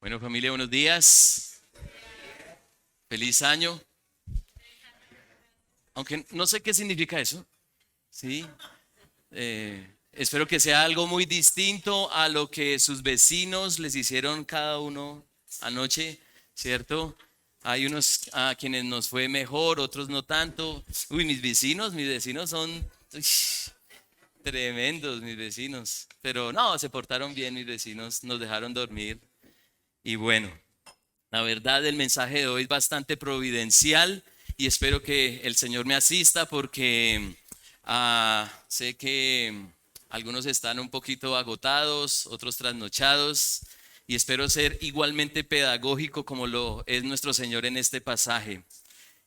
Bueno, familia, buenos días. Feliz año. Aunque no sé qué significa eso. Sí. Espero que sea algo muy distinto a lo que sus vecinos les hicieron cada uno anoche, ¿cierto? Hay unos a quienes nos fue mejor, otros no tanto. Uy, mis vecinos son uy, tremendos, mis vecinos. Pero no, se portaron bien mis vecinos, nos dejaron dormir. Y bueno. La verdad, el mensaje de hoy es bastante providencial y espero que el Señor me asista porque sé que algunos están un poquito agotados, otros trasnochados y espero ser igualmente pedagógico como lo es nuestro Señor en este pasaje.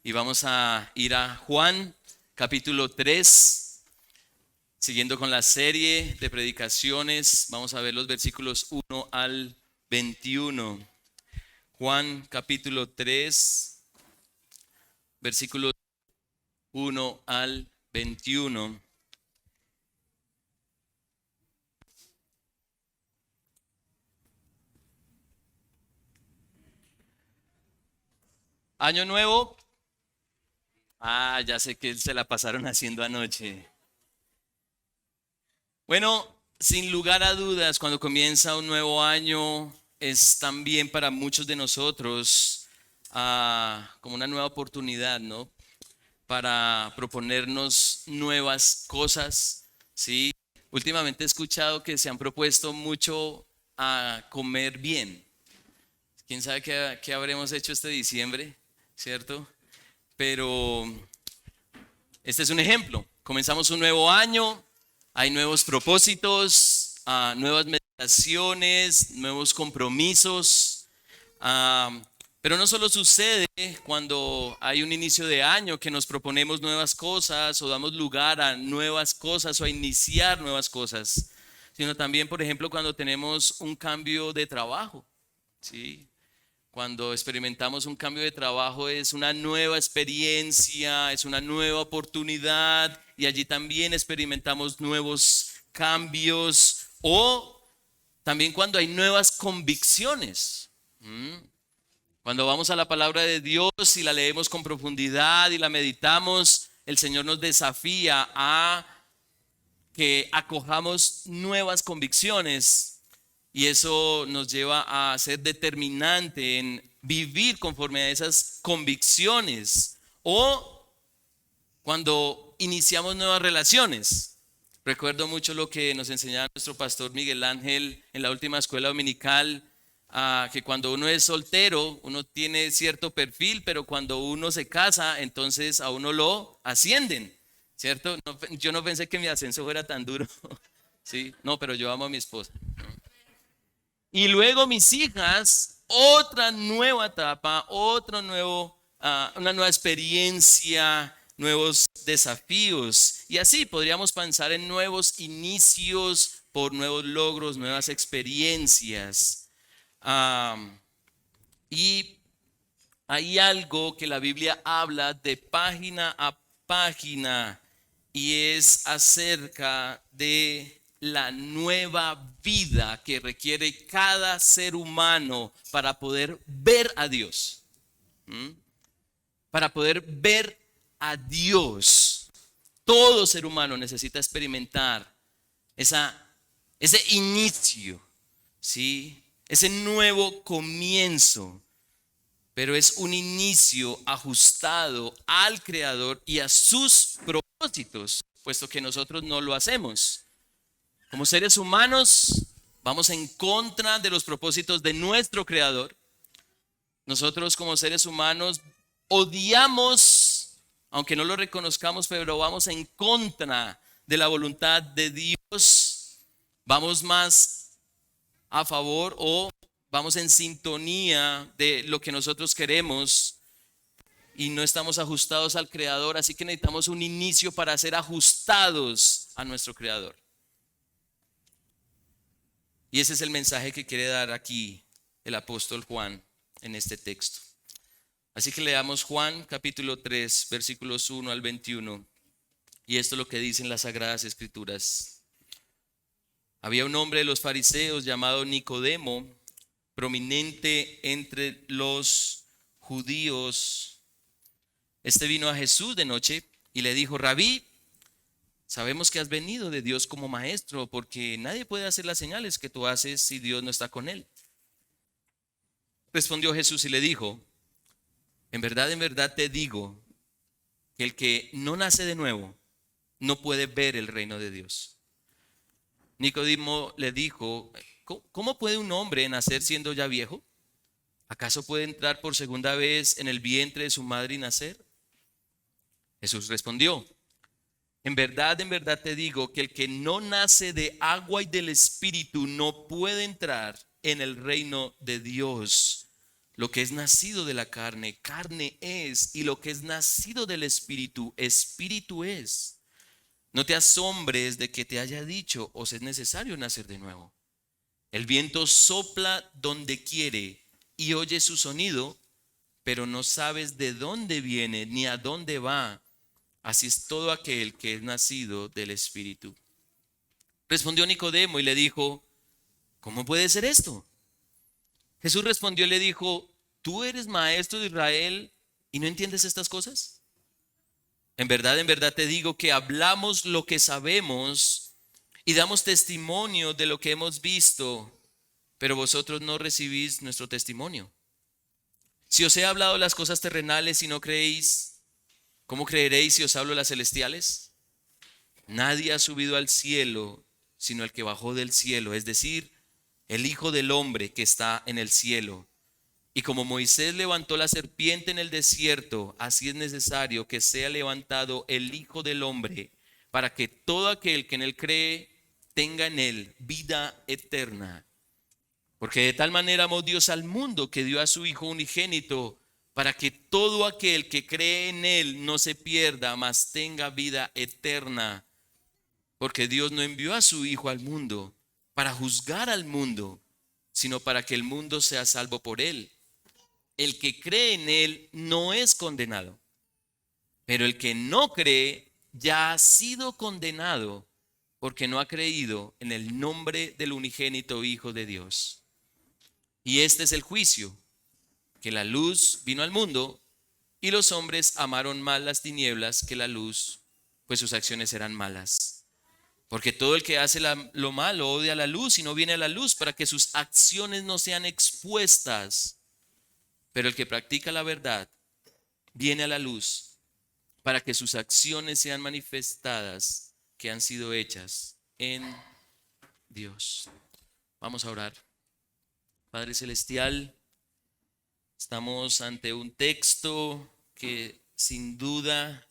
Y vamos a ir a Juan capítulo 3, siguiendo con la serie de predicaciones. Vamos a ver los versículos 1 al 21. Juan capítulo 3, versículos 1 al 21. Año nuevo. Ya sé que se la pasaron haciendo anoche. Bueno, sin lugar a dudas, cuando comienza un nuevo año, es también para muchos de nosotros como una nueva oportunidad, ¿no? Para proponernos nuevas cosas, ¿sí? Últimamente he escuchado que se han propuesto mucho a comer bien. Quién sabe qué habremos hecho este diciembre, ¿cierto? Pero este es un ejemplo. Comenzamos un nuevo año, hay nuevos propósitos, nuevas meditaciones, nuevos compromisos. Ah, pero no solo sucede cuando hay un inicio de año que nos proponemos nuevas cosas o damos lugar a nuevas cosas o a iniciar nuevas cosas, sino también, por ejemplo, cuando tenemos un cambio de trabajo, ¿sí? Cuando experimentamos un cambio de trabajo es una nueva experiencia, es una nueva oportunidad y allí también experimentamos nuevos cambios o también cuando hay nuevas convicciones. Cuando vamos a la palabra de Dios y la leemos con profundidad y la meditamos, el Señor nos desafía a que acojamos nuevas convicciones y eso nos lleva a ser determinante en vivir conforme a esas convicciones o cuando iniciamos nuevas relaciones. Recuerdo mucho lo que nos enseñaba nuestro pastor Miguel Ángel en la última escuela dominical, que cuando uno es soltero, uno tiene cierto perfil, pero cuando uno se casa, entonces a uno lo ascienden, ¿cierto? Yo no pensé que mi ascenso fuera tan duro, ¿sí? No, pero yo amo a mi esposa. Y luego mis hijas, otra nueva etapa, una nueva experiencia, nuevos desafíos. Y así podríamos pensar en nuevos inicios por nuevos logros, nuevas experiencias. Y hay algo que la Biblia habla de página a página y es acerca de la nueva vida que requiere cada ser humano para poder ver a Dios. ¿Mm? Para poder ver a Dios. Todo ser humano necesita experimentar esa, ese inicio, ¿sí? Ese nuevo comienzo, pero es un inicio ajustado al Creador y a sus propósitos, puesto que nosotros no lo hacemos. Como seres humanos, vamos en contra de los propósitos de nuestro Creador. Nosotros como seres humanos odiamos, aunque no lo reconozcamos, pero vamos en contra de la voluntad de Dios. Vamos más a favor o vamos en sintonía de lo que nosotros queremos y no estamos ajustados al Creador, así que necesitamos un inicio para ser ajustados a nuestro Creador. Y ese es el mensaje que quiere dar aquí el apóstol Juan en este texto. Así que leamos Juan capítulo 3, versículos 1 al 21. Y esto es lo que dicen las Sagradas Escrituras. Había un hombre de los fariseos llamado Nicodemo, prominente entre los judíos. Este vino a Jesús de noche y le dijo: Rabí, sabemos que has venido de Dios como maestro, porque nadie puede hacer las señales que tú haces si Dios no está con él. Respondió Jesús y le dijo: en verdad te digo que el que no nace de nuevo no puede ver el reino de Dios. Nicodemo le dijo: ¿cómo puede un hombre nacer siendo ya viejo? ¿Acaso puede entrar por segunda vez en el vientre de su madre y nacer? Jesús respondió: en verdad te digo que el que no nace de agua y del Espíritu no puede entrar en el reino de Dios. Lo que es nacido de la carne, carne es, y lo que es nacido del Espíritu, Espíritu es. No te asombres de que te haya dicho: os es necesario nacer de nuevo. El viento sopla donde quiere y oye su sonido, pero no sabes de dónde viene ni a dónde va. Así es todo aquel que es nacido del Espíritu. Respondió Nicodemo y le dijo: ¿cómo puede ser esto? Jesús respondió y le dijo: ¿tú eres maestro de Israel y no entiendes estas cosas? En verdad te digo que hablamos lo que sabemos y damos testimonio de lo que hemos visto, pero vosotros no recibís nuestro testimonio. Si os he hablado las cosas terrenales y no creéis, ¿cómo creeréis si os hablo las celestiales? Nadie ha subido al cielo sino el que bajó del cielo, es decir, el Hijo del Hombre que está en el cielo. Y como Moisés levantó la serpiente en el desierto, así es necesario que sea levantado el Hijo del Hombre, para que todo aquel que en él cree tenga en él vida eterna. Porque de tal manera amó Dios al mundo que dio a su Hijo unigénito, para que todo aquel que cree en él no se pierda, mas tenga vida eterna. Porque Dios no envió a su Hijo al mundo para juzgar al mundo, sino para que el mundo sea salvo por él. El que cree en él no es condenado, pero el que no cree ya ha sido condenado, porque no ha creído en el nombre del unigénito Hijo de Dios. Y este es el juicio, que la luz vino al mundo y los hombres amaron más las tinieblas que la luz, pues sus acciones eran malas. Porque todo el que hace lo malo odia la luz y no viene a la luz para que sus acciones no sean expuestas. Pero el que practica la verdad viene a la luz para que sus acciones sean manifestadas, que han sido hechas en Dios. Vamos a orar. Padre Celestial, estamos ante un texto que sin duda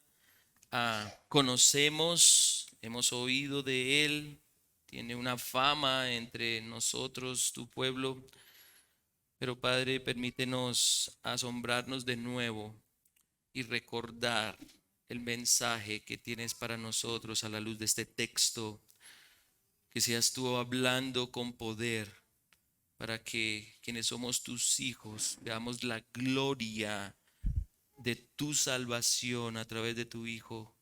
conocemos, hemos oído de él, tiene una fama entre nosotros, tu pueblo. Pero Padre, permítenos asombrarnos de nuevo y recordar el mensaje que tienes para nosotros a la luz de este texto. Que seas tú hablando con poder para que quienes somos tus hijos veamos la gloria de tu salvación a través de tu Hijo,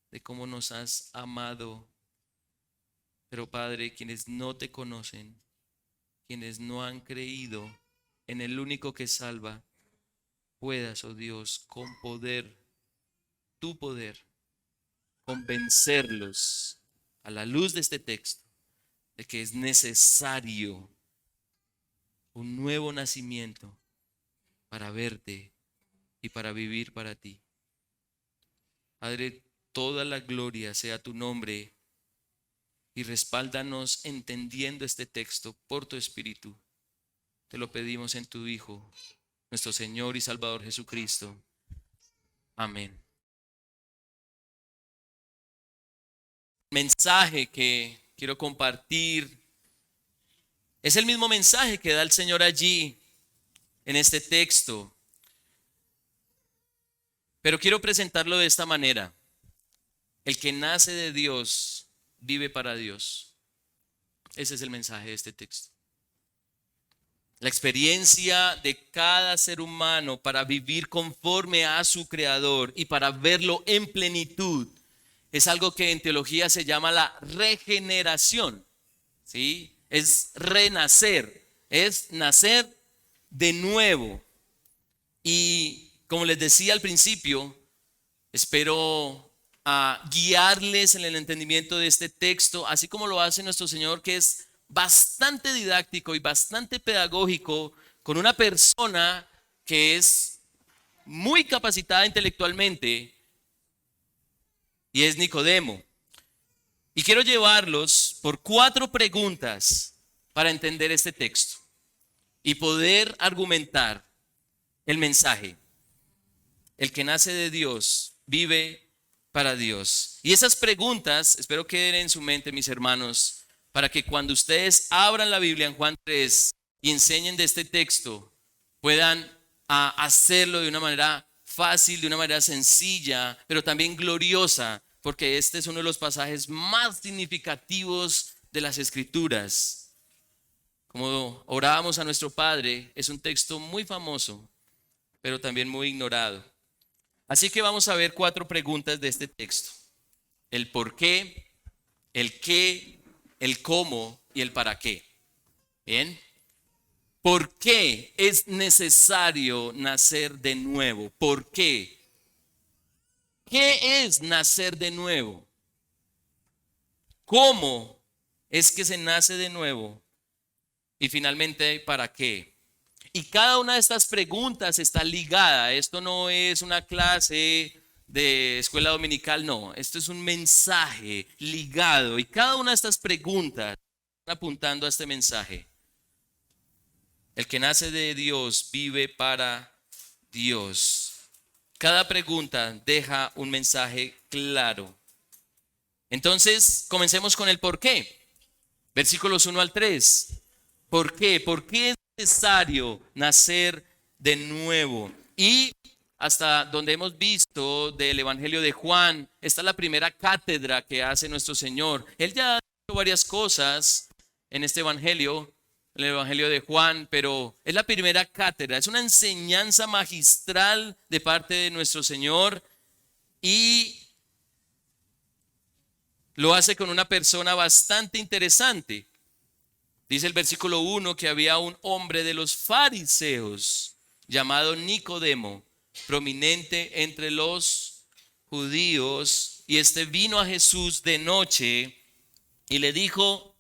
de cómo nos has amado. Pero Padre, quienes no te conocen, quienes no han creído en el único que salva, puedas, oh Dios, con poder, tu poder, convencerlos a la luz de este texto de que es necesario un nuevo nacimiento para verte y para vivir para ti. Padre, toda la gloria sea tu nombre y respáldanos entendiendo este texto por tu Espíritu. Te lo pedimos en tu Hijo, nuestro Señor y Salvador Jesucristo. Amén. El mensaje que quiero compartir es el mismo mensaje que da el Señor allí en este texto, pero quiero presentarlo de esta manera. El que nace de Dios vive para Dios. Ese es el mensaje de este texto. La experiencia de cada ser humano para vivir conforme a su Creador y para verlo en plenitud es algo que en teología se llama la regeneración, ¿sí? Es renacer. es nacer de nuevo. Y como les decía al principio, espero guiarles en el entendimiento de este texto, así como lo hace nuestro Señor, que es bastante didáctico y bastante pedagógico, con una persona que es muy capacitada intelectualmente, y es Nicodemo. Y quiero llevarlos por 4 preguntas para entender este texto y poder argumentar el mensaje. El que nace de Dios vive para Dios. Y esas preguntas, espero queden en su mente, mis hermanos, para que cuando ustedes abran la Biblia en Juan 3 y enseñen de este texto, puedan hacerlo de una manera fácil, de una manera sencilla, pero también gloriosa, porque este es uno de los pasajes más significativos de las Escrituras. Como orábamos a nuestro Padre, es un texto muy famoso, pero también muy ignorado. Así que vamos a ver 4 preguntas de este texto: el por qué, el qué, el cómo y el para qué. Bien. ¿Por qué es necesario nacer de nuevo? ¿Por qué? ¿Qué es nacer de nuevo? ¿Cómo es que se nace de nuevo? Y finalmente, ¿para qué? Y cada una de estas preguntas está ligada. Esto no es una clase de escuela dominical, no. Esto es un mensaje ligado. Y cada una de estas preguntas están apuntando a este mensaje. El que nace de Dios vive para Dios. Cada pregunta deja un mensaje claro. Entonces, comencemos con el por qué. Versículos 1 al 3. ¿Por qué? ¿Por qué es necesario nacer de nuevo? Y hasta donde hemos visto del Evangelio de Juan, esta es la primera cátedra que hace nuestro Señor. Él ya ha dicho varias cosas en este Evangelio, el Evangelio de Juan, pero es la primera cátedra, es una enseñanza magistral de parte de nuestro Señor, y lo hace con una persona bastante interesante. Dice el versículo 1 que había un hombre de los fariseos llamado Nicodemo, prominente entre los judíos, y este vino a Jesús de noche y le dijo: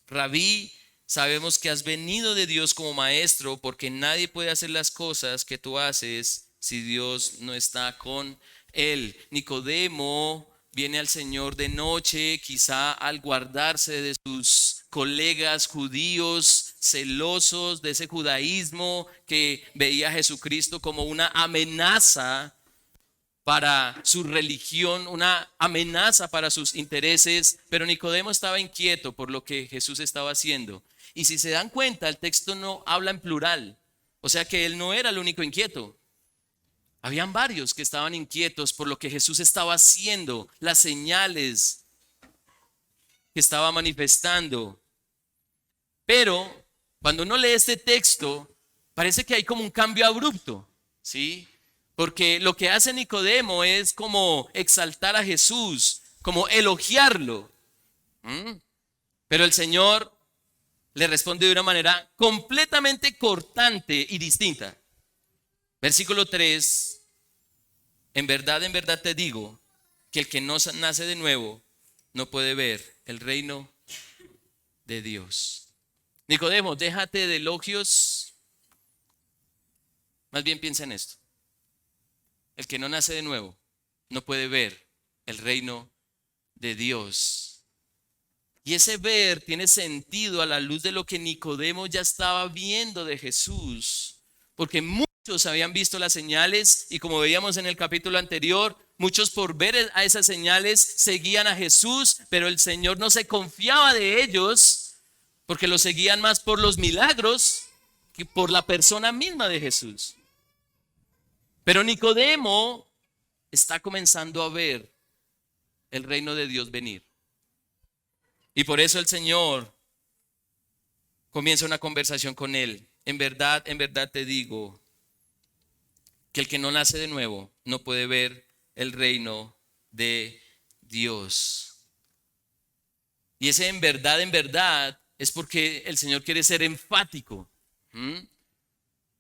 Rabí, sabemos que has venido de Dios como maestro, porque nadie puede hacer las cosas que tú haces si Dios no está con él. Nicodemo viene al Señor de noche, quizá al guardarse de sus colegas judíos celosos de ese judaísmo que veía a Jesucristo como una amenaza para su religión, una amenaza para sus intereses, pero Nicodemo estaba inquieto por lo que Jesús estaba haciendo. Y si se dan cuenta, el texto no habla en plural, o sea que él no era el único inquieto. Habían varios que estaban inquietos por lo que Jesús estaba haciendo, las señales que estaba manifestando. Pero cuando uno lee este texto, parece que hay como un cambio abrupto, ¿sí? Porque lo que hace Nicodemo es como exaltar a Jesús, como elogiarlo. Pero el Señor le responde de una manera completamente cortante y distinta. Versículo 3: en verdad te digo que el que no nace de nuevo no puede ver el reino de Dios. Nicodemo, déjate de elogios, más bien piensa en esto. El que no nace de nuevo no puede ver el reino de Dios. Y ese ver tiene sentido a la luz de lo que Nicodemo ya estaba viendo de Jesús, porque muchos habían visto las señales, y como veíamos en el capítulo anterior, muchos por ver a esas señales seguían a Jesús, pero el Señor no se confiaba de ellos, porque lo seguían más por los milagros que por la persona misma de Jesús. Pero Nicodemo está comenzando a ver el reino de Dios venir. Y por eso el Señor comienza una conversación con él. En verdad te digo que el que no nace de nuevo no puede ver el reino de Dios. Y ese en verdad es porque el Señor quiere ser enfático. ¿Mm?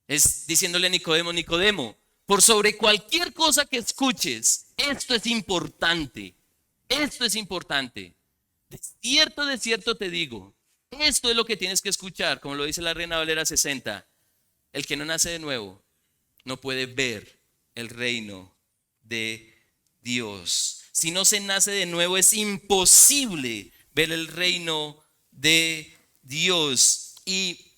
Es diciéndole a Nicodemo, Nicodemo, por sobre cualquier cosa que escuches, esto es importante. Esto es importante. De cierto te digo, esto es lo que tienes que escuchar, como lo dice la Reina Valera 60. El que no nace de nuevo no puede ver el reino de Dios. Si no se nace de nuevo, es imposible ver el reino de Dios. Y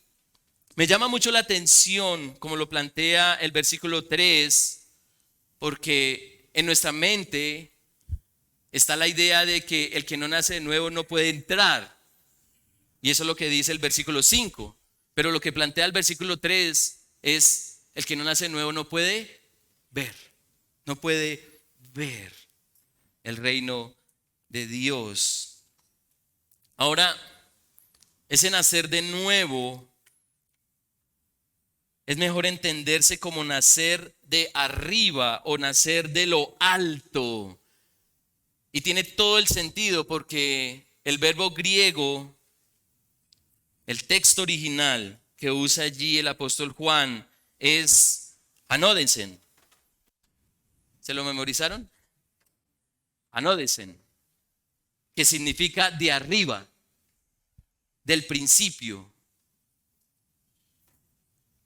me llama mucho la atención, como lo plantea el versículo 3, porque en nuestra mente está la idea de que el que no nace de nuevo no puede entrar. Y eso es lo que dice el versículo 5. Pero lo que plantea el versículo 3 es: el que no nace de nuevo no puede ver. No puede ver el reino de Dios. Ahora, ese nacer de nuevo es mejor entenderse como nacer de arriba o nacer de lo alto. Y tiene todo el sentido porque el verbo griego, el texto original que usa allí el apóstol Juan, es anodesen. ¿Se lo memorizaron? Anodesen, que significa de arriba, del principio.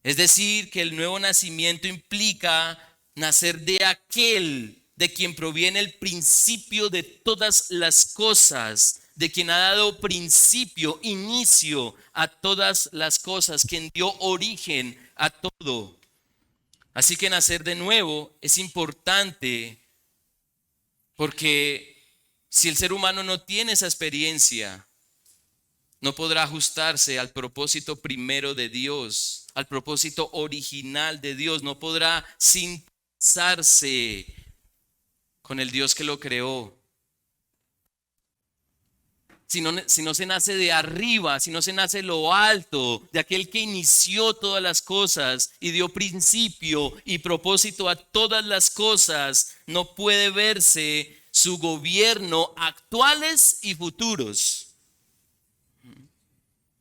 Es decir, que el nuevo nacimiento implica nacer de aquel de quien proviene el principio de todas las cosas, de quien ha dado principio, inicio a todas las cosas, quien dio origen a todo. Así que nacer de nuevo es importante porque si el ser humano no tiene esa experiencia, no podrá ajustarse al propósito primero de Dios, al propósito original de Dios. No podrá sintonizarse con el Dios que lo creó. Si no se nace de arriba, si no se nace de lo alto, de aquel que inició todas las cosas y dio principio y propósito a todas las cosas, no puede verse su gobierno actuales y futuros.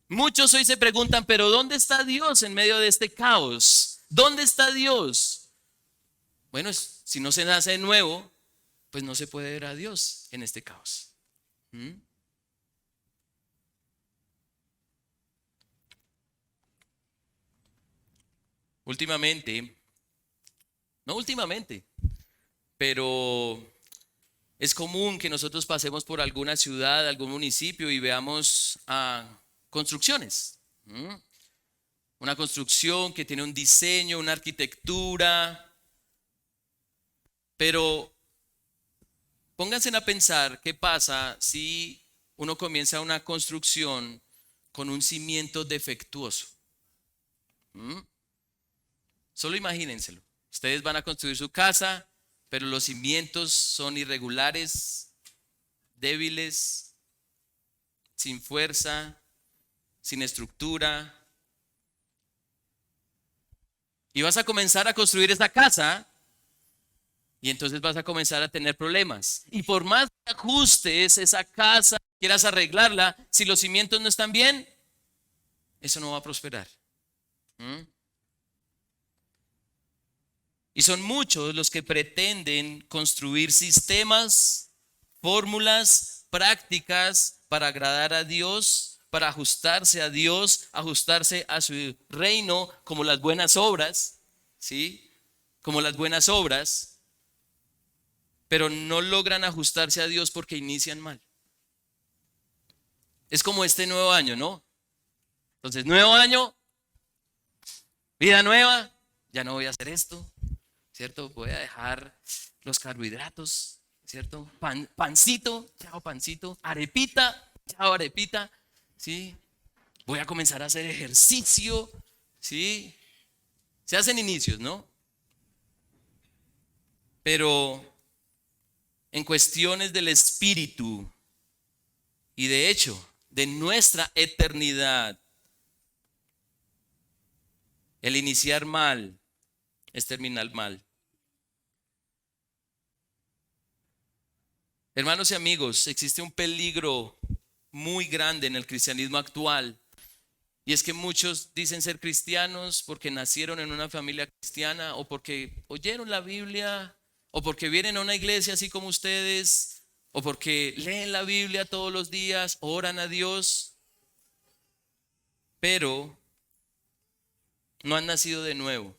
Muchos hoy se preguntan, pero ¿dónde está Dios en medio de este caos? ¿Dónde está Dios? Bueno, si no se nace de nuevo, pues no se puede ver a Dios en este caos. ¿Mm? No últimamente, pero es común que nosotros pasemos por alguna ciudad, algún municipio y veamos construcciones. ¿Mm? Una construcción que tiene un diseño, una arquitectura, pero pónganse a pensar qué pasa si uno comienza una construcción con un cimiento defectuoso. ¿Mm? Solo imagínenselo. Ustedes van a construir su casa, pero los cimientos son irregulares, débiles, sin fuerza, sin estructura. Y vas a comenzar a construir esa casa y entonces vas a comenzar a tener problemas. Y por más que ajustes esa casa, quieras arreglarla, si los cimientos no están bien, eso no va a prosperar. ¿Mm? Y son muchos los que pretenden construir sistemas, fórmulas, prácticas para agradar a Dios, para ajustarse a Dios, ajustarse a su reino, como las buenas obras, ¿sí? Como las buenas obras, pero no logran ajustarse a Dios porque inician mal. Es como este nuevo año, ¿no? Entonces, nuevo año, vida nueva, ya no voy a hacer esto, ¿cierto? Voy a dejar los carbohidratos, ¿cierto? Pancito, chao pancito, arepita, chao arepita, ¿sí? Voy a comenzar a hacer ejercicio, ¿sí? Se hacen inicios, ¿no? Pero en cuestiones del espíritu y de hecho de nuestra eternidad, el iniciar mal es terminar mal. Hermanos y amigos, existe un peligro muy grande en el cristianismo actual Y es que muchos dicen ser cristianos porque nacieron en una familia cristiana o porque oyeron la Biblia o porque vienen a una iglesia así como ustedes o porque leen la Biblia todos los días, oran a Dios, pero no han nacido de nuevo.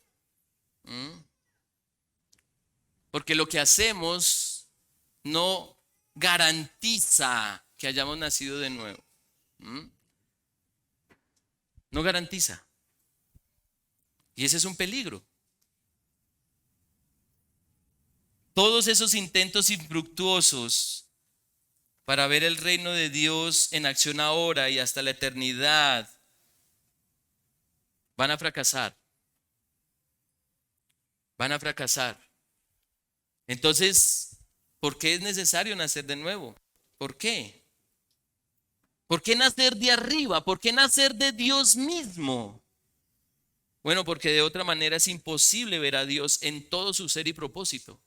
¿Mm? Porque lo que hacemos no garantiza que hayamos nacido de nuevo. ¿Mm? No garantiza. Y ese es un peligro. Todos esos intentos infructuosos para ver el reino de Dios en acción ahora y hasta la eternidad van a fracasar. Van a fracasar. Entonces, ¿por qué es necesario nacer de nuevo? ¿Por qué? ¿Por qué nacer de arriba? ¿Por qué nacer de Dios mismo? Bueno, porque de otra manera es imposible ver a Dios en todo su ser y propósito.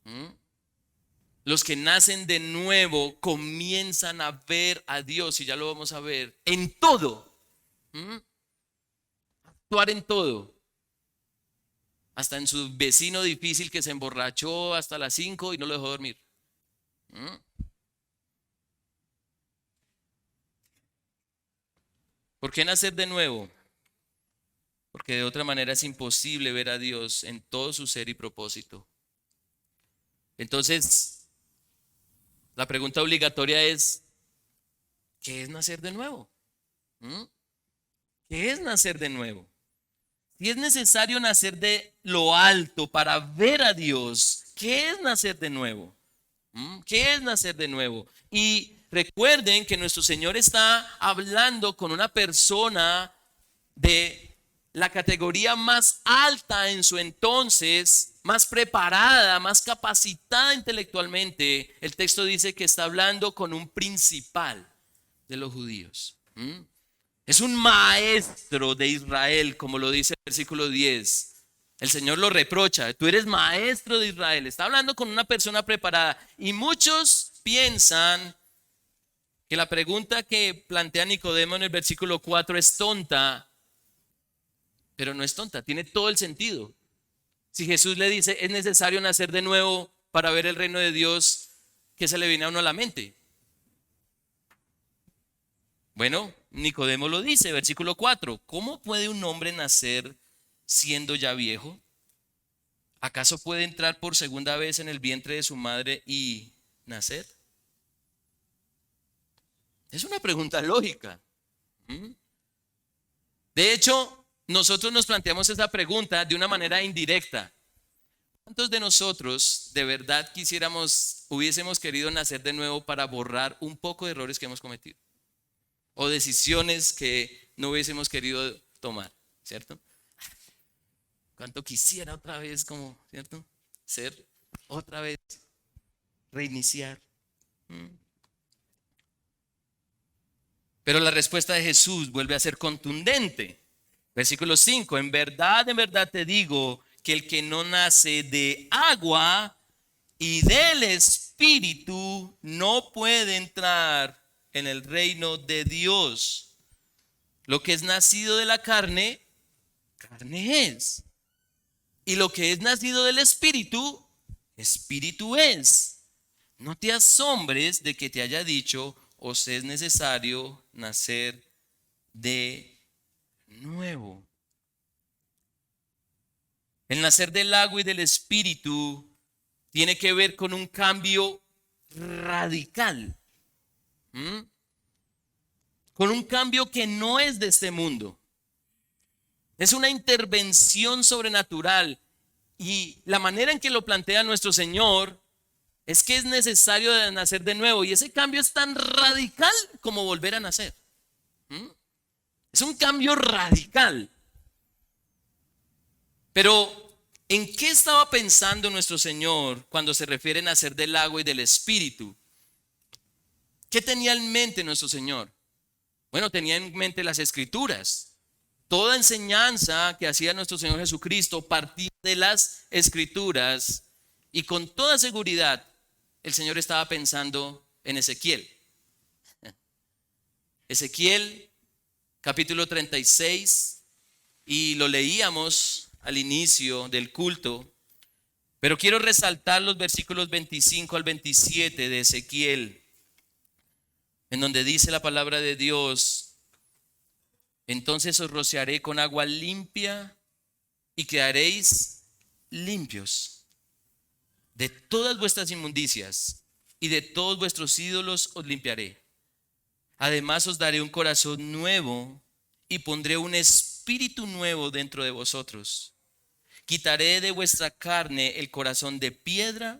¿Mm? Los que nacen de nuevo comienzan a ver a Dios, y ya lo vamos a ver, en todo. ¿Mm? Actuar en todo. Hasta en su vecino difícil que se emborrachó hasta las 5 y no lo dejó dormir. ¿Mm? ¿Por qué nacer de nuevo? Porque de otra manera es imposible ver a Dios en todo su ser y propósito. Entonces, la pregunta obligatoria es, ¿qué es nacer de nuevo? ¿Mm? ¿Qué es nacer de nuevo? Si es necesario nacer de lo alto para ver a Dios, ¿qué es nacer de nuevo? ¿Mm? ¿Qué es nacer de nuevo? Y recuerden que nuestro Señor está hablando con una persona de la categoría más alta en su entonces, más preparada, más capacitada intelectualmente. El texto dice que está hablando con un principal de los judíos. ¿Mm? Es un maestro de Israel, como lo dice el versículo 10. El Señor lo reprocha, tú eres maestro de Israel. Está hablando con una persona preparada. Y muchos piensan que la pregunta que plantea Nicodemo en el versículo 4 es tonta, pero no es tonta, tiene todo el sentido. Si Jesús le dice, es necesario nacer de nuevo para ver el reino de Dios, ¿qué se le viene a uno a la mente? Bueno, Nicodemo lo dice, versículo 4. ¿Cómo puede un hombre nacer siendo ya viejo? ¿Acaso puede entrar por segunda vez en el vientre de su madre y nacer? Es una pregunta lógica. ¿Mm? De hecho, nosotros nos planteamos esa pregunta de una manera indirecta. ¿Cuántos de nosotros de verdad hubiésemos querido nacer de nuevo para borrar un poco de errores que hemos cometido? O decisiones que no hubiésemos querido tomar, ¿cierto? Cuánto quisiera otra vez, como, ¿cierto? Ser otra vez, reiniciar. Pero la respuesta de Jesús vuelve a ser contundente. Versículo 5, en verdad te digo que el que no nace de agua y del Espíritu no puede entrar en el reino de Dios. Lo que es nacido de la carne, carne es. Y lo que es nacido del Espíritu, Espíritu es. No te asombres de que te haya dicho, os es necesario nacer de nuevo. El nacer del agua y del Espíritu tiene que ver con un cambio radical. ¿Mm? Con un cambio que no es de este mundo. Es una intervención sobrenatural. Y la manera en que lo plantea nuestro Señor es que es necesario nacer de nuevo. Y ese cambio es tan radical como volver a nacer. ¿Mm? Es un cambio radical. Pero, ¿en qué estaba pensando nuestro Señor cuando se refiere a nacer del agua y del Espíritu? ¿Qué tenía en mente nuestro Señor? Bueno, tenía en mente las Escrituras. Toda enseñanza que hacía nuestro Señor Jesucristo partía de las Escrituras, y con toda seguridad el Señor estaba pensando en Ezequiel. Ezequiel capítulo 36, y lo leíamos al inicio del culto, pero quiero resaltar los versículos 25 al 27 de Ezequiel, en donde dice la palabra de Dios: entonces os rociaré con agua limpia y quedaréis limpios de todas vuestras inmundicias, y de todos vuestros ídolos os limpiaré. Además os daré un corazón nuevo y pondré un espíritu nuevo dentro de vosotros. Quitaré de vuestra carne el corazón de piedra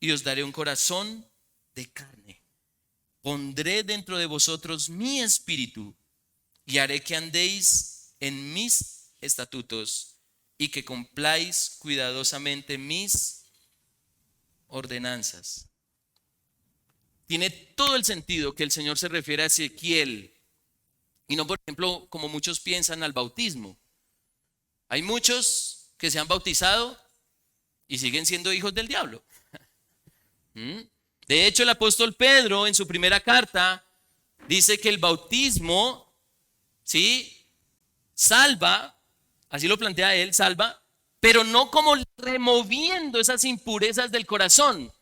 y os daré un corazón de carne. Pondré dentro de vosotros mi espíritu y haré que andéis en mis estatutos y que cumpláis cuidadosamente mis ordenanzas. Tiene todo el sentido que el Señor se refiere a Ezequiel y no, por ejemplo, como muchos piensan, al bautismo. Hay muchos que se han bautizado y siguen siendo hijos del diablo. De hecho, el apóstol Pedro en su primera carta dice que el bautismo, ¿sí?, salva, así lo plantea él, salva, pero no como removiendo esas impurezas del corazón,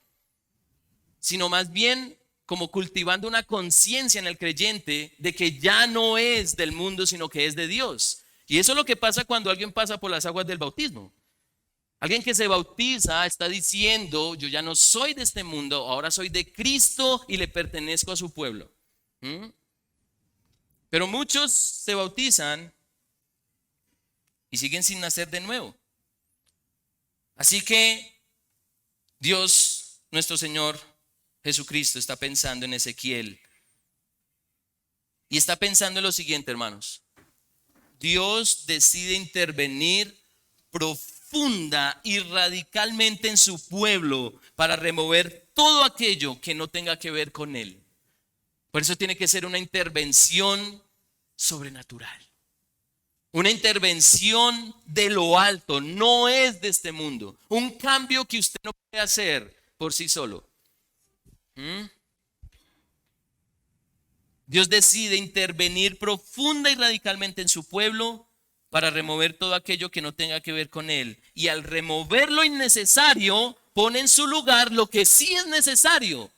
sino más bien como cultivando una conciencia en el creyente de que ya no es del mundo, sino que es de Dios. Y eso es lo que pasa cuando alguien pasa por las aguas del bautismo. Alguien que se bautiza está diciendo: yo ya no soy de este mundo, ahora soy de Cristo y le pertenezco a su pueblo. Pero muchos se bautizan y siguen sin nacer de nuevo. Así que Dios, nuestro Señor Jesucristo, está pensando en Ezequiel y está pensando en lo siguiente, hermanos. Dios decide intervenir profunda y radicalmente en su pueblo para remover todo aquello que no tenga que ver con él. Por eso tiene que ser una intervención sobrenatural, una intervención de lo alto, no es de este mundo, un cambio que usted no puede hacer por sí solo. Dios decide intervenir profunda y radicalmente en su pueblo para remover todo aquello que no tenga que ver con él. Y al remover lo innecesario, pone en su lugar lo que sí es necesario.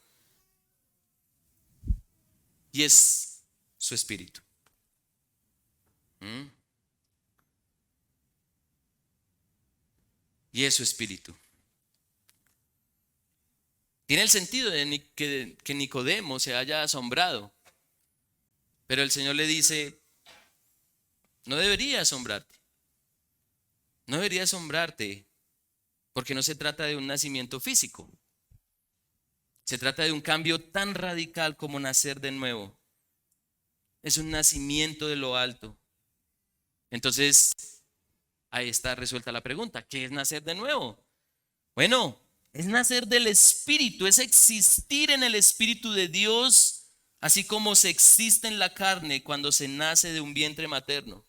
Y es su espíritu. Y es su espíritu. Tiene el sentido de que Nicodemo se haya asombrado. Pero el Señor le dice: no debería asombrarte. No debería asombrarte, porque no se trata de un nacimiento físico. Se trata de un cambio tan radical como nacer de nuevo. Es un nacimiento de lo alto. Entonces, ahí está resuelta la pregunta: ¿qué es nacer de nuevo? Bueno, es nacer del Espíritu, es existir en el Espíritu de Dios, así como se existe en la carne cuando se nace de un vientre materno.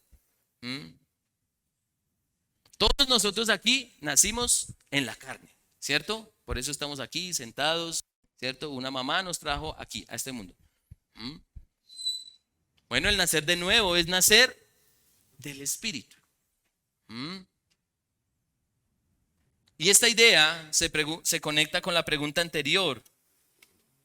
Todos nosotros aquí nacimos en la carne, ¿cierto? Por eso estamos aquí sentados, ¿cierto? Una mamá nos trajo aquí, a este mundo. Bueno, el nacer de nuevo es nacer del Espíritu. Y esta idea se conecta con la pregunta anterior,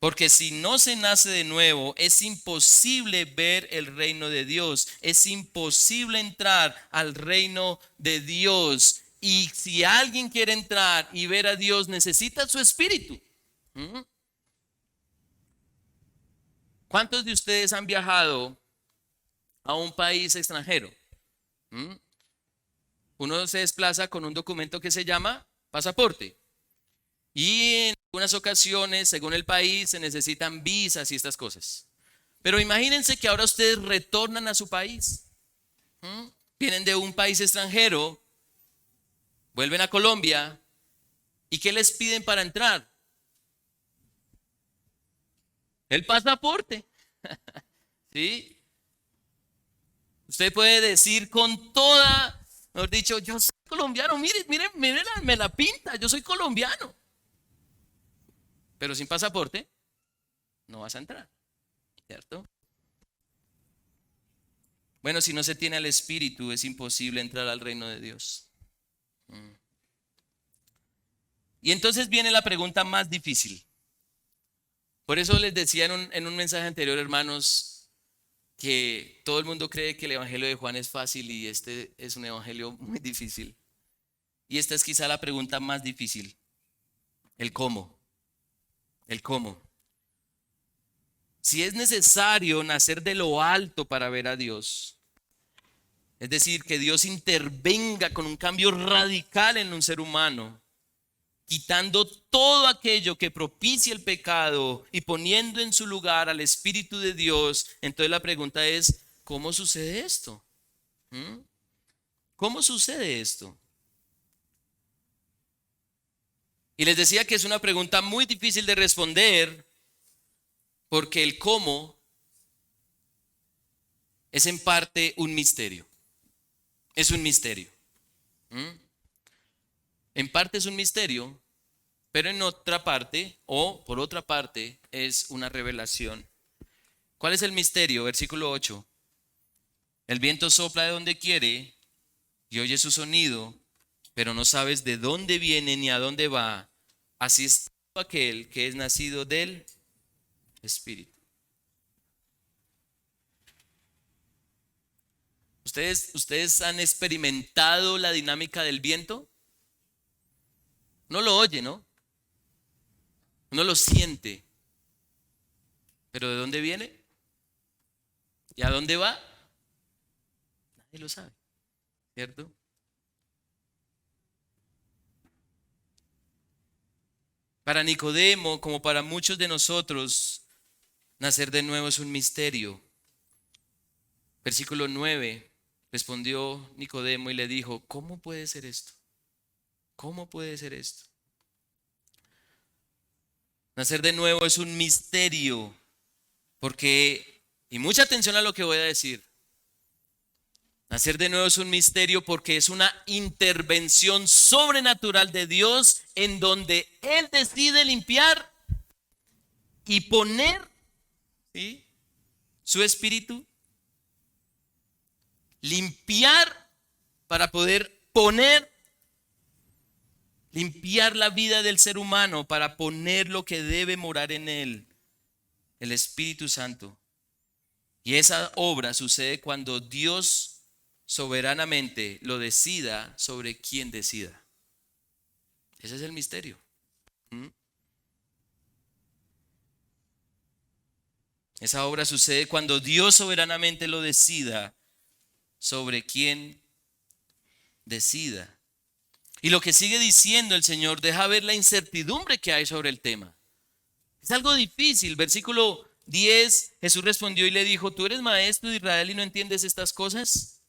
porque si no se nace de nuevo, es imposible ver el reino de Dios, es imposible entrar al reino de Dios. Y si alguien quiere entrar y ver a Dios, necesita su espíritu. ¿Cuántos de ustedes han viajado a un país extranjero? Uno se desplaza con un documento que se llama pasaporte. Y en algunas ocasiones, según el país, se necesitan visas y estas cosas. Pero imagínense que ahora ustedes retornan a su país. Vienen de un país extranjero, vuelven a Colombia. ¿Y qué les piden para entrar? El pasaporte. ¿Sí? Usted puede decir con toda, mejor dicho: yo soy colombiano, miren, me la pinta, yo soy colombiano. Pero sin pasaporte no vas a entrar, ¿cierto? Bueno, si no se tiene al Espíritu, es imposible entrar al reino de Dios. Y entonces viene la pregunta más difícil. Por eso les decía en un mensaje anterior, hermanos, que todo el mundo cree que el evangelio de Juan es fácil y este es un evangelio muy difícil. Y esta es quizá la pregunta más difícil. El cómo. El cómo. Si es necesario nacer de lo alto para ver a Dios, es decir, que Dios intervenga con un cambio radical en un ser humano, quitando todo aquello que propicia el pecado y poniendo en su lugar al Espíritu de Dios, entonces la pregunta es, ¿cómo sucede esto? ¿Cómo sucede esto? Y les decía que es una pregunta muy difícil de responder porque el cómo es en parte un misterio. Es un misterio. En parte es un misterio, pero en otra parte, o por otra parte, es una revelación. ¿Cuál es el misterio? Versículo 8. El viento sopla de donde quiere y oye su sonido, pero no sabes de dónde viene ni a dónde va. Así es todo aquel que es nacido del Espíritu. ¿Ustedes han experimentado la dinámica del viento? No lo oye, ¿no? Uno lo siente. ¿Pero de dónde viene? ¿Y a dónde va? Nadie lo sabe, ¿cierto? Para Nicodemo, como para muchos de nosotros, nacer de nuevo es un misterio. Versículo 9, respondió Nicodemo y le dijo, ¿cómo puede ser esto? ¿Cómo puede ser esto? Nacer de nuevo es un misterio, porque, y mucha atención a lo que voy a decir, nacer de nuevo es un misterio porque es una intervención sobrenatural de Dios en donde Él decide limpiar y poner, ¿sí?, su espíritu, limpiar para poder poner, limpiar la vida del ser humano para poner lo que debe morar en él, el Espíritu Santo. Y esa obra sucede cuando Dios soberanamente lo decida sobre quien decida. Ese es el misterio. Esa obra sucede cuando Dios soberanamente lo decida sobre quien decida. Y lo que sigue diciendo el Señor deja ver la incertidumbre que hay sobre el tema. Es algo difícil. Versículo 10, Jesús respondió y le dijo, ¿tú eres maestro de Israel y no entiendes estas cosas?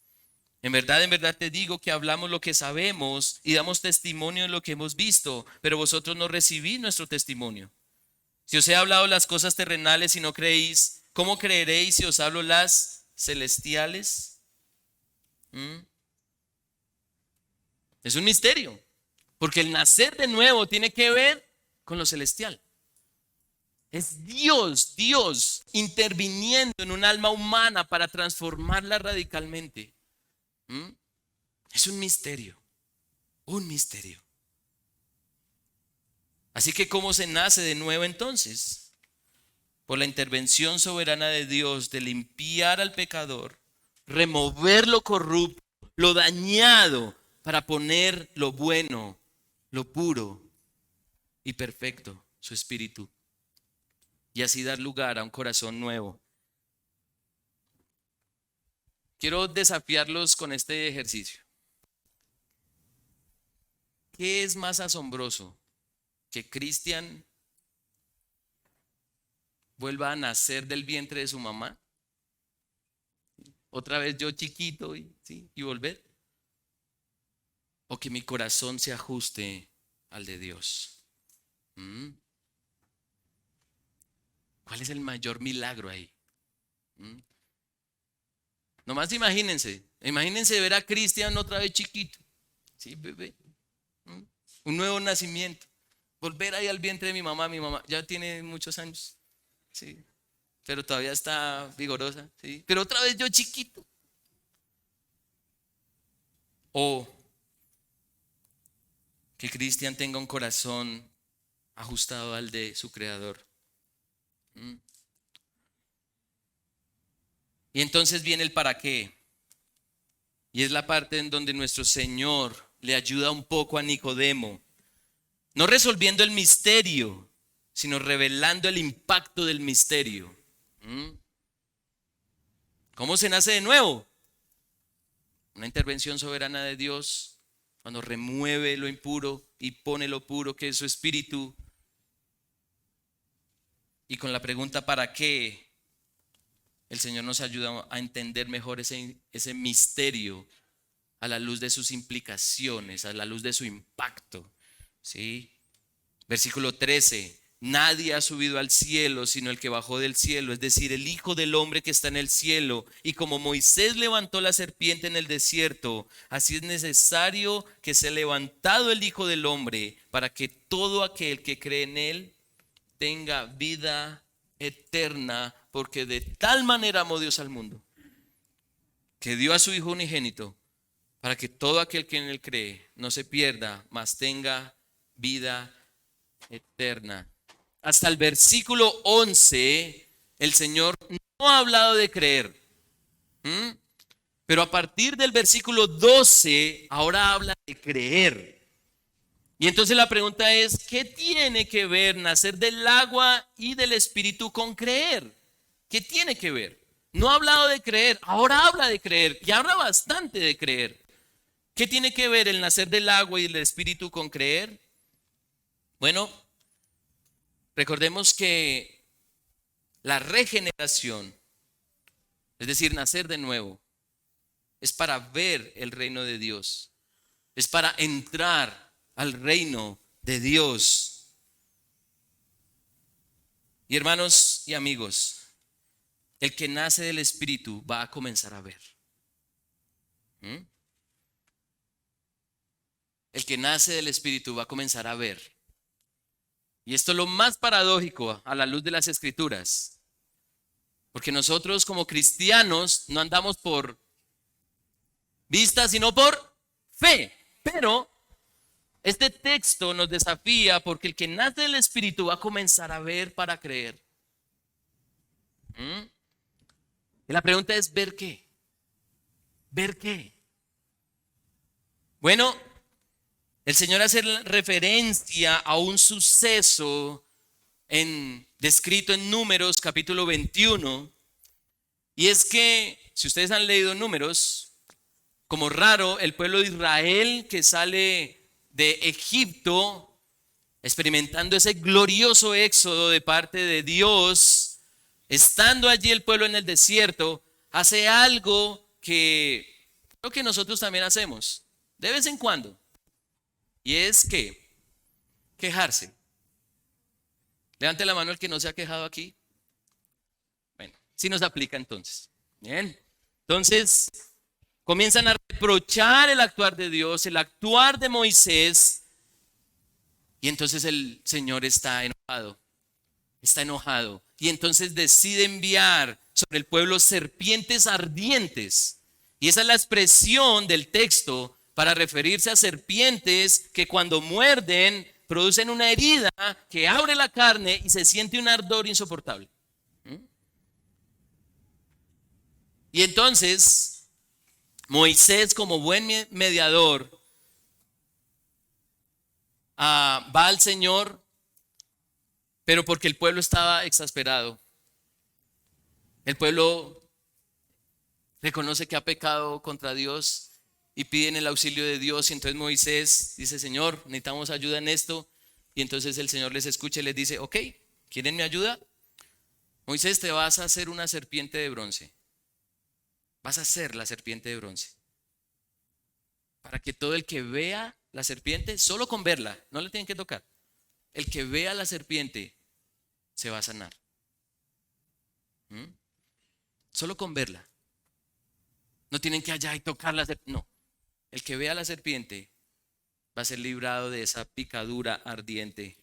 En verdad te digo que hablamos lo que sabemos y damos testimonio de lo que hemos visto, pero vosotros no recibís nuestro testimonio. Si os he hablado las cosas terrenales y no creéis, ¿cómo creeréis si os hablo las celestiales? Es un misterio, porque el nacer de nuevo tiene que ver con lo celestial. Es Dios interviniendo en un alma humana para transformarla radicalmente. Es un misterio, un misterio. Así que ¿cómo se nace de nuevo entonces? Por la intervención soberana de Dios de limpiar al pecador, remover lo corrupto, lo dañado, para poner lo bueno, lo puro y perfecto, su espíritu, y así dar lugar a un corazón nuevo. Quiero desafiarlos con este ejercicio. ¿Qué es más asombroso? ¿Que Cristian vuelva a nacer del vientre de su mamá? Otra vez yo chiquito y volver. ¿O que mi corazón se ajuste al de Dios? ¿Cuál es el mayor milagro ahí? Nomás imagínense ver a Cristian otra vez chiquito, ¿sí, bebé? Un nuevo nacimiento, volver ahí al vientre de mi mamá ya tiene muchos años, ¿sí? Pero todavía está vigorosa, ¿sí? Pero otra vez yo chiquito, o que Cristian tenga un corazón ajustado al de su creador. Y entonces viene el para qué. Y es la parte en donde nuestro Señor le ayuda un poco a Nicodemo. No resolviendo el misterio, sino revelando el impacto del misterio. ¿Cómo se nace de nuevo? Una intervención soberana de Dios cuando remueve lo impuro y pone lo puro que es su espíritu. Y con la pregunta ¿para qué? El Señor nos ayuda a entender mejor ese misterio a la luz de sus implicaciones, a la luz de su impacto. ¿Sí? Versículo 13. Nadie ha subido al cielo sino el que bajó del cielo, es decir, el Hijo del Hombre que está en el cielo. Y como Moisés levantó la serpiente en el desierto, así es necesario que sea levantado el Hijo del Hombre para que todo aquel que cree en él tenga vida eterna, porque de tal manera amó Dios al mundo, que dio a su Hijo unigénito, para que todo aquel que en él cree no se pierda, mas tenga vida eterna. Hasta el versículo 11, el Señor no ha hablado de creer. Pero a partir del versículo 12, ahora habla de creer. Y entonces la pregunta es, ¿qué tiene que ver nacer del agua y del Espíritu con creer? ¿Qué tiene que ver? No ha hablado de creer, ahora habla de creer y habla bastante de creer. ¿Qué tiene que ver el nacer del agua y del Espíritu con creer? Bueno, recordemos que la regeneración, es decir, nacer de nuevo, es para ver el reino de Dios, es para entrar al reino de Dios. Y hermanos y amigos, el que nace del Espíritu va a comenzar a ver. El que nace del Espíritu va a comenzar a ver. Y esto es lo más paradójico a la luz de las Escrituras. Porque nosotros como cristianos no andamos por vista, sino por fe. Pero este texto nos desafía porque el que nace del Espíritu va a comenzar a ver para creer. Y la pregunta es, ¿ver qué? ¿Ver qué? Bueno, el Señor hace referencia a un suceso descrito en Números capítulo 21. Y es que, si ustedes han leído Números, como raro, el pueblo de Israel que sale de Egipto, experimentando ese glorioso éxodo de parte de Dios, estando allí el pueblo en el desierto, hace algo que creo que nosotros también hacemos de vez en cuando, y es que quejarse. Levante la mano el que no se ha quejado aquí. Bueno, sí nos aplica entonces. Bien, entonces comienzan a reprochar el actuar de Dios, el actuar de Moisés. Y entonces el Señor está enojado. Y entonces decide enviar sobre el pueblo serpientes ardientes. Y esa es la expresión del texto para referirse a serpientes que cuando muerden producen una herida que abre la carne y se siente un ardor insoportable. Y entonces Moisés, como buen mediador, va al Señor, pero porque el pueblo estaba exasperado. El pueblo reconoce que ha pecado contra Dios y piden el auxilio de Dios. Y entonces Moisés dice, Señor, necesitamos ayuda en esto. Y entonces el Señor les escucha y les dice, ok, ¿quieren mi ayuda? Moisés, te vas a hacer una serpiente de bronce. Vas a hacer la serpiente de bronce. Para que todo el que vea la serpiente, solo con verla, no le tienen que tocar. El que vea la serpiente se va a sanar. Solo con verla. No tienen que allá y tocar la serpiente. No. El que vea la serpiente va a ser librado de esa picadura ardiente.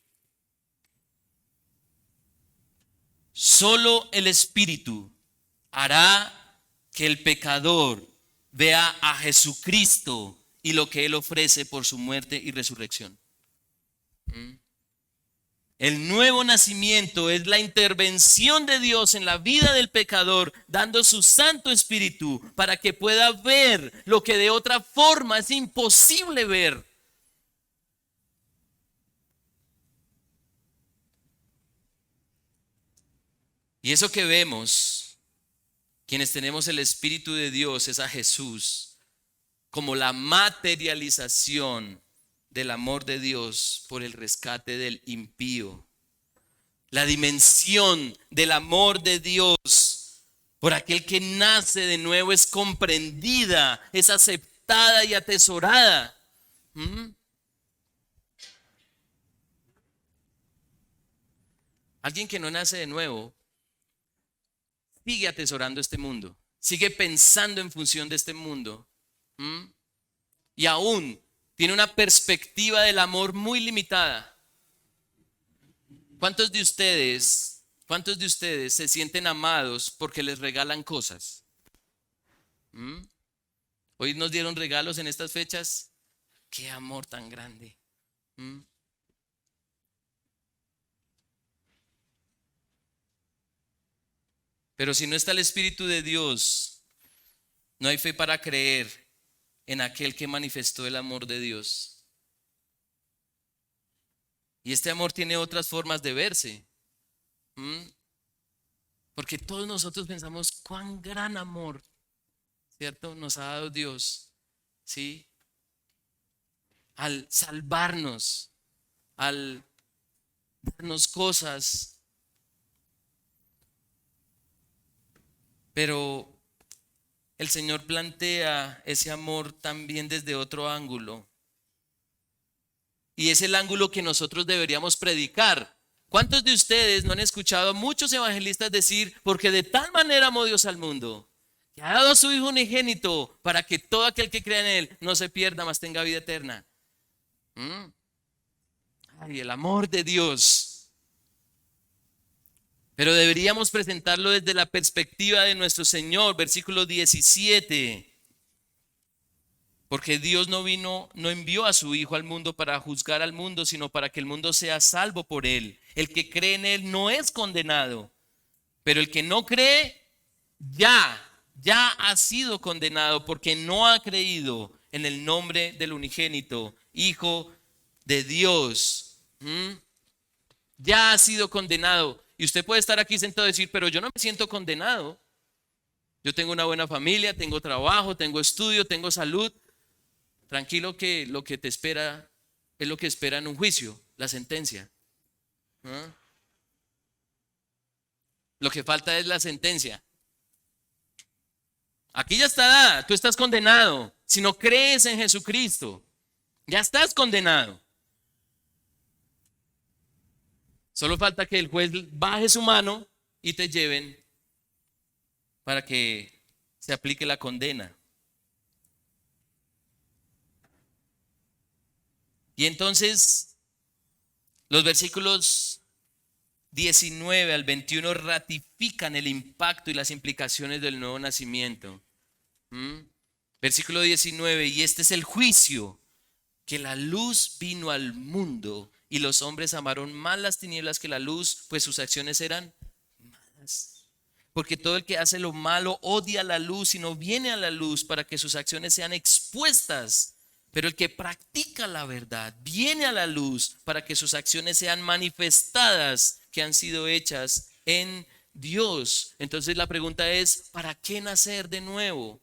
Solo el Espíritu hará que el pecador vea a Jesucristo y lo que Él ofrece por su muerte y resurrección. El nuevo nacimiento es la intervención de Dios en la vida del pecador, dando su Santo Espíritu para que pueda ver lo que de otra forma es imposible ver. Y eso que vemos, quienes tenemos el Espíritu de Dios, es a Jesús como la materialización del amor de Dios por el rescate del impío. La dimensión del amor de Dios por aquel que nace de nuevo es comprendida, es aceptada y atesorada. Alguien que no nace de nuevo sigue atesorando este mundo, sigue pensando en función de este mundo, y aún tiene una perspectiva del amor muy limitada. ¿Cuántos de ustedes se sienten amados porque les regalan cosas? Hoy nos dieron regalos en estas fechas. ¡Qué amor tan grande! Pero si no está el Espíritu de Dios, no hay fe para creer en aquel que manifestó el amor de Dios. Y este amor tiene otras formas de verse. Porque todos nosotros pensamos cuán gran amor, ¿cierto?, nos ha dado Dios, ¿sí? Al salvarnos, al darnos cosas. Pero el Señor plantea ese amor también desde otro ángulo. Y es el ángulo que nosotros deberíamos predicar. ¿Cuántos de ustedes no han escuchado a muchos evangelistas decir, porque de tal manera amó Dios al mundo, que ha dado a su Hijo unigénito para que todo aquel que crea en Él no se pierda, mas tenga vida eterna? Ay, el amor de Dios. Pero deberíamos presentarlo desde la perspectiva de nuestro Señor, versículo 17. Porque Dios no envió a su Hijo al mundo para juzgar al mundo, sino para que el mundo sea salvo por Él. El que cree en Él no es condenado, pero el que no cree ya ha sido condenado porque no ha creído en el nombre del unigénito, Hijo de Dios. Ya ha sido condenado. Y usted puede estar aquí sentado y decir, pero yo no me siento condenado. Yo tengo una buena familia, tengo trabajo, tengo estudio, tengo salud. Tranquilo, que lo que te espera es lo que espera en un juicio, la sentencia. Lo que falta es la sentencia. Aquí ya está dada, tú estás condenado. Si no crees en Jesucristo, ya estás condenado. Solo falta que el juez baje su mano y te lleven para que se aplique la condena. Y entonces los versículos 19 al 21 ratifican el impacto y las implicaciones del nuevo nacimiento. Versículo 19, y este es el juicio, que la luz vino al mundo y los hombres amaron más las tinieblas que la luz, pues sus acciones eran malas. Porque todo el que hace lo malo odia la luz y no viene a la luz para que sus acciones sean expuestas. Pero el que practica la verdad viene a la luz para que sus acciones sean manifestadas, que han sido hechas en Dios. Entonces la pregunta es, ¿para qué nacer de nuevo?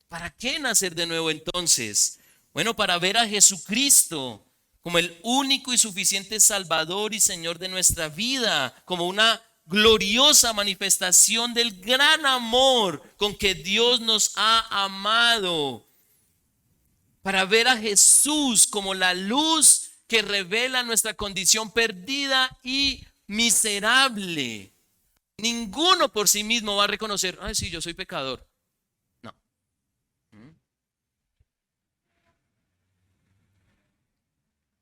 ¿Para qué nacer de nuevo entonces? Bueno, para ver a Jesucristo como el único y suficiente Salvador y Señor de nuestra vida, como una gloriosa manifestación del gran amor con que Dios nos ha amado. Para ver a Jesús como la luz que revela nuestra condición perdida y miserable. Ninguno por sí mismo va a reconocer, ay, sí, yo soy pecador. No.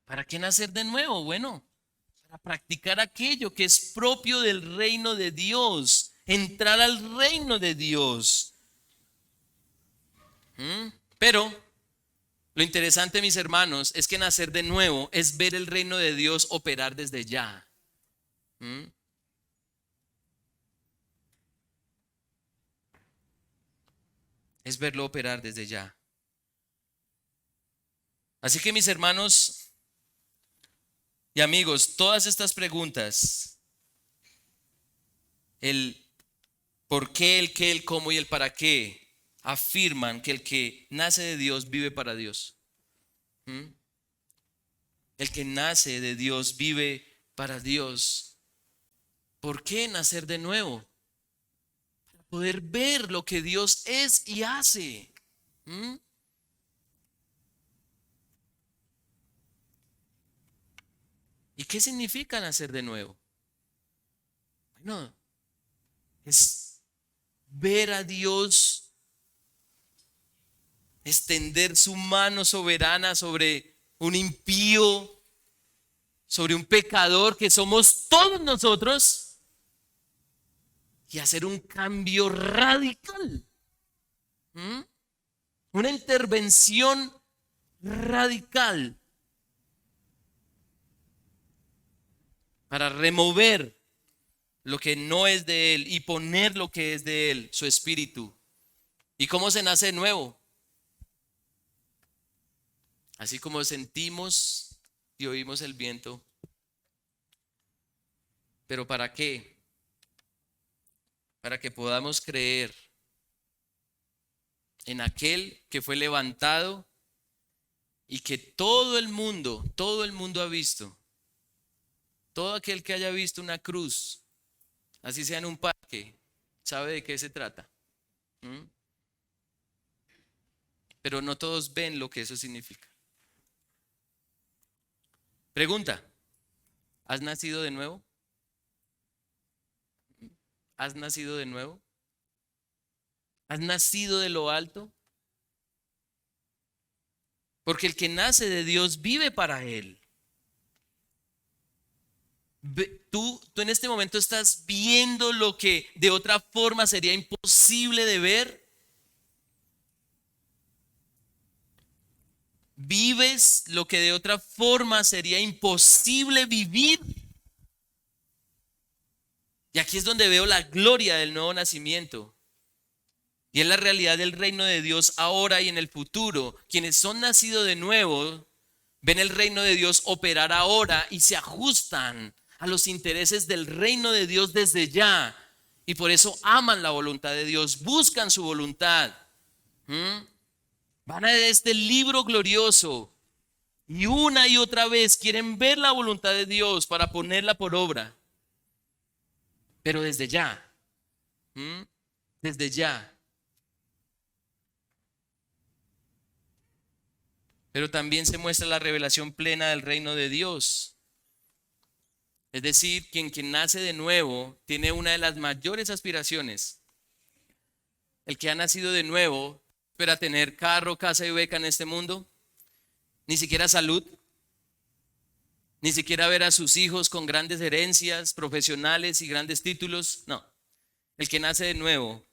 ¿Para qué nacer de nuevo? Bueno, para practicar aquello que es propio del reino de Dios, entrar al reino de Dios. Pero Lo interesante, mis hermanos, es que nacer de nuevo es ver el reino de Dios operar desde ya. ¿Mm? Es verlo operar desde ya. Así que, mis hermanos y amigos, todas estas preguntas, el por qué, el qué, el cómo y el para qué, afirman que el que nace de Dios vive para Dios. ¿Mm? El que nace de Dios vive para Dios. ¿Por qué nacer de nuevo? Para poder ver lo que Dios es y hace. ¿Mm? ¿Y qué significa nacer de nuevo? Bueno, es ver a Dios extender su mano soberana sobre un impío, sobre un pecador que somos todos nosotros y hacer un cambio radical. ¿Mm? Una intervención radical para remover lo que no es de Él y poner lo que es de Él, su espíritu. ¿Y cómo se nace de nuevo? Así como sentimos y oímos el viento. ¿Pero para qué? Para que podamos creer en aquel que fue levantado y que todo el mundo ha visto. Todo aquel que haya visto una cruz, así sea en un parque, sabe de qué se trata. ¿Mm? Pero no todos ven lo que eso significa. Pregunta, ¿has nacido de nuevo? ¿Has nacido de nuevo? ¿Has nacido de lo alto? Porque el que nace de Dios vive para Él. Tú en este momento estás viendo lo que de otra forma sería imposible de ver. Vives lo que de otra forma sería imposible vivir. Y aquí es donde veo la gloria del nuevo nacimiento. Y es la realidad del reino de Dios ahora y en el futuro. Quienes son nacidos de nuevo ven el reino de Dios operar ahora y se ajustan a los intereses del reino de Dios desde ya. Y por eso aman la voluntad de Dios, buscan su voluntad. ¿Mm? Van a este libro glorioso y una y otra vez quieren ver la voluntad de Dios para ponerla por obra. Pero desde ya. ¿Mm? Desde ya. Pero también se muestra la revelación plena del reino de Dios. Es decir, quien nace de nuevo tiene una de las mayores aspiraciones. El que ha nacido de nuevo espera tener carro, casa y beca en este mundo, ni siquiera salud, ni siquiera ver a sus hijos con grandes herencias profesionales y grandes títulos. No, el que nace de nuevo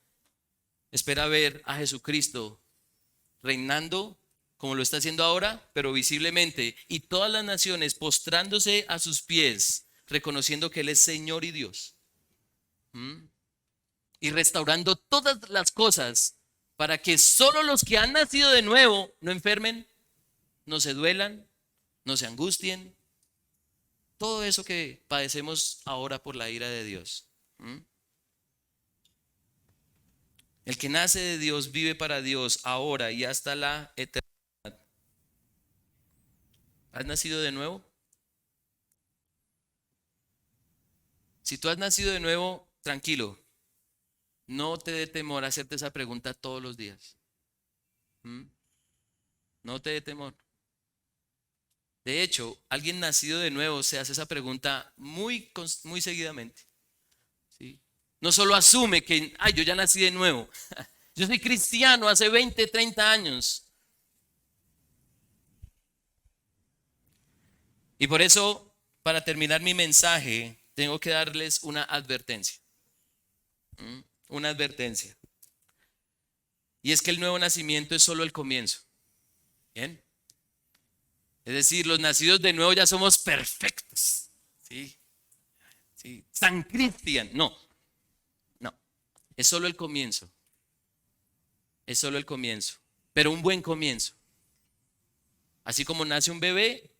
espera ver a Jesucristo reinando como lo está haciendo ahora, pero visiblemente, y todas las naciones postrándose a sus pies, reconociendo que Él es Señor y Dios. ¿Mm? Y restaurando todas las cosas para que solo los que han nacido de nuevo no enfermen, no se duelan, no se angustien. Todo eso que padecemos ahora por la ira de Dios. ¿Mm? El que nace de Dios vive para Dios ahora y hasta la eternidad. ¿Has nacido de nuevo? Si tú has nacido de nuevo, tranquilo. No te dé temor hacerte esa pregunta todos los días. ¿Mm? No te dé temor. De hecho, alguien nacido de nuevo se hace esa pregunta muy seguidamente. ¿Sí? No solo asume que, ay, yo ya nací de nuevo. Yo soy cristiano hace 20, 30 años. Y por eso, para terminar mi mensaje, tengo que darles una advertencia. ¿Mm? Una advertencia. Y es que el nuevo nacimiento es solo el comienzo. ¿Bien? Es decir, los nacidos de nuevo ya somos perfectos. ¿Sí? ¿Sí? San Cristian. No, no. Es solo el comienzo. Es solo el comienzo. Pero un buen comienzo. Así como nace un bebé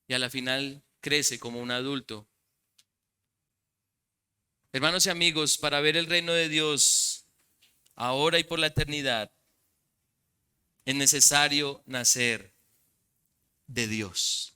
y a la final crece como un adulto. Hermanos y amigos, para ver el reino de Dios ahora y por la eternidad, es necesario nacer de Dios.